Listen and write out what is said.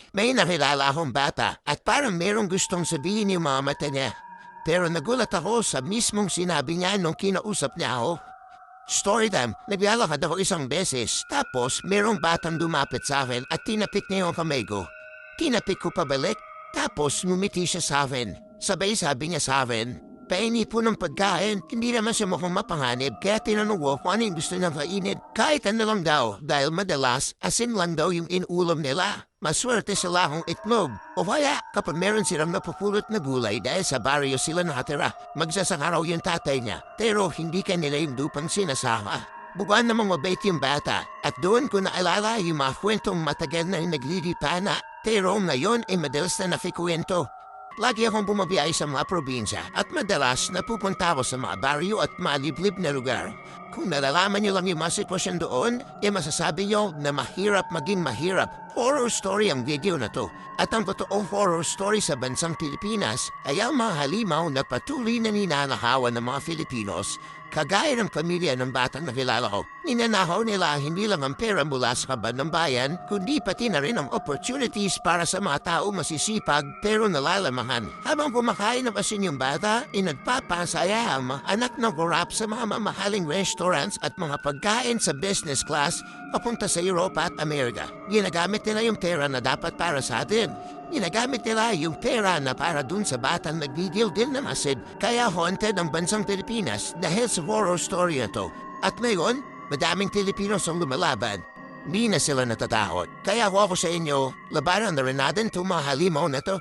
May nakilala akong bata at parang merong gustong sabihin yung mga mata niya. Pero nagulat ako sa mismong sinabi niya nung kinausap niya ako. Story time, naglalakad ako isang beses. Tapos merong batang lumapit sa akin at tinapik niya yung kamay ko. Tinapik ko pabalik. Tapos ngumiti siya sa akin. Sabay sabi niya sa akin, pahingi po ng pagkain, hindi naman siya mukhang mapanganib kaya tinanong ko kung ano yung gusto niyang kainin. Kahit ano lang daw dahil madalas asin lang daw yung inuulam nila. Maswerte sila akong itlog. O kaya kapag meron silang napupulot na gulay dahil sa baryo sila nakatira, magsasaka raw yung tatay niya. Pero hindi kanila yung lupang sinasaka. Buwan namang mabait yung bata at doon ko naalala yung mga kwentong matagal na yung naglilipana. Pero ngayon ay madalas na nakikwento. Lagi akong bumabiyay sa mga probinsya at madalas napupunta ako sa mga baryo at maliblib na lugar. Kung nalalaman niyo lang yung mga sitwasyon doon, masasabi niyo na mahirap maging mahirap. Horror story ang video na to. At ang totoong horror story sa bansang Pilipinas ay ang mga halimaw na patuloy na ninanakawan ng mga Filipinos. Kagaya ng pamilya ng batang nakilala ko, ninanakaw nila hindi lang ang pera mula sa kaban ng bayan, kundi pati na rin ang opportunities para sa mga tao masisipag pero nalalamahan. Habang kumakain ng asin yung bata, nagpapasaya ang mga anak ng korap sa mga mamahaling restaurants at mga pagkain sa business class papunta sa Europa at Amerika. Ginagamit nila yung pera na dapat para sa atin. Ginagamit nila yung pera na para dun sa batang nagdidil din ng asid. Kaya haunted ang bansang Pilipinas dahil sa horror story na to. At ngayon, madaming Pilipinos ang lumalaban. Hindi na sila natatakot. Kaya ako sa inyo, labanan na rin natin itong mga halimaw na to.